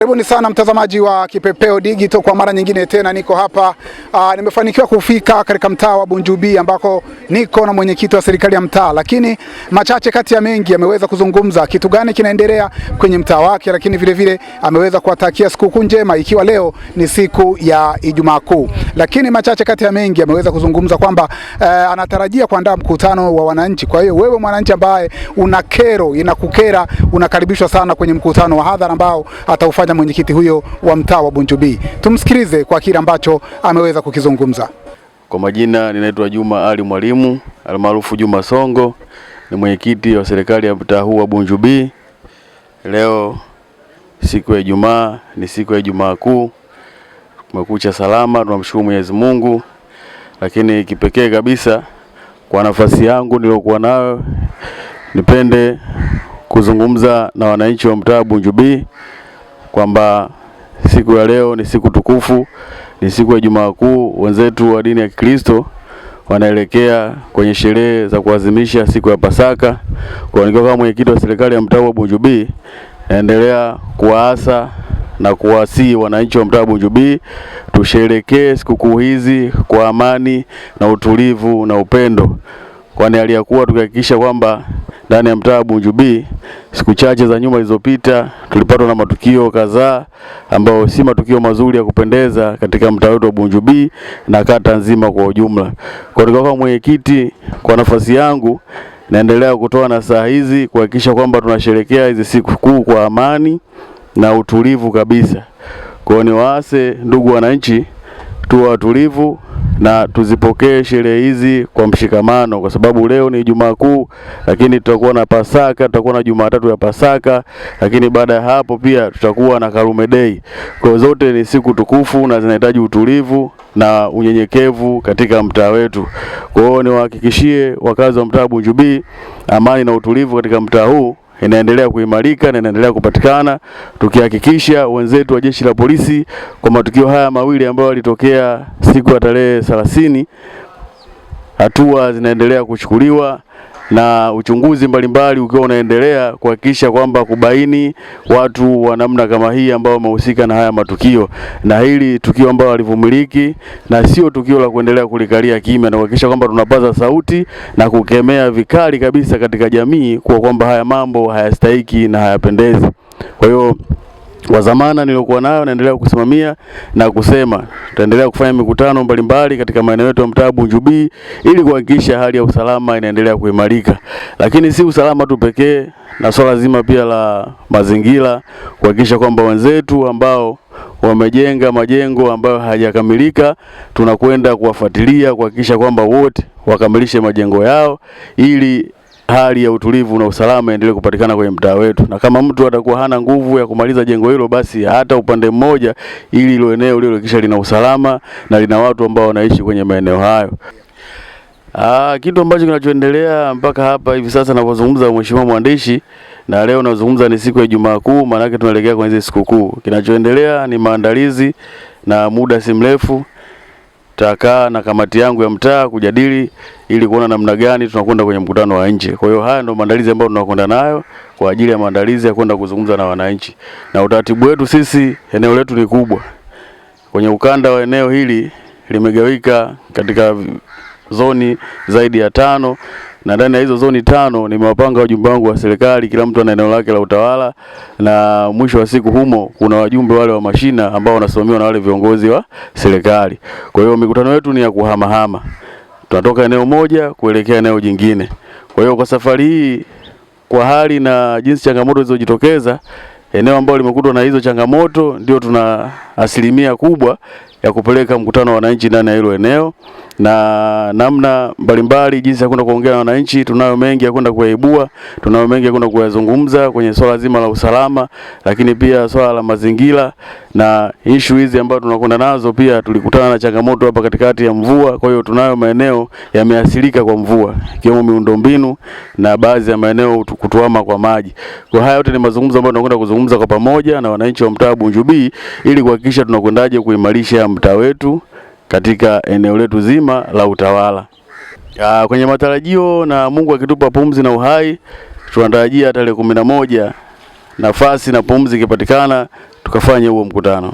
Karibuni sana mtazamaji wa Kipepeo Digital, kwa mara nyingine tena niko hapa. Nimefanikiwa kufika katika mtaa wa Bunju-B ambako niko na mwenyekiti wa serikali ya mtaa, lakini machache kati ya mengi ameweza kuzungumza kitu gani kinaendelea kwenye mtaa wake, lakini vile vile ameweza kuwatakia sikukuu njema ikiwa leo ni siku ya Ijumaa Kuu. Lakini machache kati ya mengi ameweza kuzungumza kwamba anatarajia kuandaa mkutano wa wananchi. Kwa hiyo wewe mwananchi ambaye una kero, inakukera, unakaribishwa sana kwenye mkutano wa hadhara ambao ataufanya mwenyekiti huyo wa mtaa wa Bunju-B. Tumsikilize kwa kile ambacho ameweza kukizungumza. Kwa majina ninaitwa Juma Ali Mwalimu almaarufu Juma Songo, ni mwenyekiti wa serikali ya mtaa huu wa Bunju-B. Leo siku ya Ijumaa, ni siku ya Ijumaa Kuu. Tumekucha salama, tunamshukuru Mwenyezi Mungu. Lakini kipekee kabisa kwa nafasi yangu niliyokuwa nayo, nipende kuzungumza na wananchi wa mtaa Bunju-B kwamba siku ya leo ni siku tukufu, ni siku ya Ijumaa Kuu. Wenzetu wa dini ya Kikristo wanaelekea kwenye sherehe za kuadhimisha siku ya Pasaka. Kwa nikiwa kama mwenyekiti wa serikali ya mtaa wa Bunju-B, naendelea kuwaasa na kuwasihi wananchi wa mtaa Bunju-B tusherekee sikukuu hizi kwa amani na utulivu na upendo, kwani aliyakuwa tukihakikisha kwamba ndani ya mtaa Bunju-B siku chache za nyuma zilizopita tulipatwa na matukio kadhaa ambayo si matukio mazuri ya kupendeza katika mtaa wetu wa Bunju-B na kata nzima kwa ujumla. Kwa hiyo kama mwenyekiti, kwa nafasi yangu naendelea kutoa nasaha hizi kuhakikisha kwamba tunasherehekea hizi siku kuu kwa amani na utulivu kabisa. Kwa hiyo niwaase ndugu wananchi tuwe watulivu na tuzipokee sherehe hizi kwa mshikamano, kwa sababu leo ni Ijumaa Kuu, lakini tutakuwa na Pasaka, tutakuwa na Jumatatu ya Pasaka, lakini baada ya hapo pia tutakuwa na Karume Day. Kwa zote ni siku tukufu na zinahitaji utulivu na unyenyekevu katika mtaa wetu. Kwa hiyo niwahakikishie wakazi wa mtaa Bunju-B, amani na utulivu katika mtaa huu inaendelea kuimarika na inaendelea kupatikana, tukihakikisha wenzetu wa jeshi la polisi kwa matukio haya mawili ambayo yalitokea siku ya tarehe 30, hatua zinaendelea kuchukuliwa na uchunguzi mbalimbali ukiwa unaendelea kuhakikisha kwamba kubaini watu wa namna kama hii ambao wamehusika na haya matukio, na hili tukio ambalo halivumiliki na sio tukio la kuendelea kulikalia kimya, na kuhakikisha kwamba tunapaza sauti na kukemea vikali kabisa katika jamii kwa kwamba haya mambo hayastahiki na hayapendezi. Kwa hiyo kwa zamana niliokuwa nayo naendelea kusimamia na kusema tutaendelea kufanya mikutano mbalimbali katika maeneo yetu ya mtaa Bunju-B ili kuhakikisha hali ya usalama inaendelea kuimarika. Lakini si usalama tu pekee, na swala zima pia la mazingira, kuhakikisha kwamba wenzetu ambao wamejenga majengo ambayo hayajakamilika tunakwenda kuwafuatilia kuhakikisha kwamba wote wakamilishe majengo yao ili hali ya utulivu na usalama endelee kupatikana kwenye mtaa wetu. Na kama mtu atakuwa hana nguvu ya kumaliza jengo hilo, basi hata upande mmoja, ili hilo eneo lile kisha lina usalama na lina watu ambao wanaishi kwenye maeneo hayo. Kitu ambacho kinachoendelea mpaka hapa hivi sasa ninapozungumza, mheshimiwa mwandishi, na leo nazungumza ni siku ya Ijumaa Kuu, maana yake tunaelekea kwenye hizo sikukuu. Kinachoendelea ni maandalizi, na muda si mrefu tutakaa na kamati yangu ya mtaa kujadili ili kuona namna gani tunakwenda kwenye mkutano wa nje. Kwa hiyo haya ndio maandalizi ambayo tunakwenda nayo kwa ajili ya maandalizi ya kwenda kuzungumza na wananchi. Na utaratibu wetu sisi, eneo letu ni kubwa. Kwenye ukanda wa eneo hili limegawika katika zoni zaidi ya 5, na ndani ya hizo zoni 5 nimewapanga wajumbe wangu wa serikali, kila mtu ana eneo lake la utawala, na mwisho wa siku humo kuna wajumbe wale wa mashina ambao wanasimamiwa na wale viongozi wa serikali. Kwa hiyo mikutano yetu ni ya kuhamahama, tunatoka eneo moja kuelekea eneo jingine. Kwa hiyo kwa safari hii, kwa hali na jinsi changamoto zilizojitokeza, eneo ambalo limekutwa na hizo changamoto ndio tuna asilimia kubwa ya kupeleka mkutano wa wananchi ndani ya hilo eneo, na namna mbalimbali jinsi ya kwenda kuongea na wananchi. Tunayo mengi ya kwenda kuyaibua, tunayo mengi ya kwenda kuyazungumza kwenye swala zima la usalama, lakini pia swala la mazingira na issue hizi ambazo tunakwenda nazo. Pia tulikutana na changamoto hapa katikati ya mvua, kwa hiyo tunayo maeneo yameathirika kwa mvua, ikiwemo miundombinu na baadhi ya maeneo kutuama kwa maji. Kwa haya yote ni mazungumzo ambayo tunakwenda kuzungumza kwa pamoja na wananchi wa mtaa Bunju-B ili kuhakikisha tunakwendaje kuimarisha mtaa wetu katika eneo letu zima la utawala. Kwenye matarajio, na Mungu akitupa pumzi na uhai, tunatarajia tarehe 11 nafasi na pumzi ikipatikana tukafanya huo mkutano.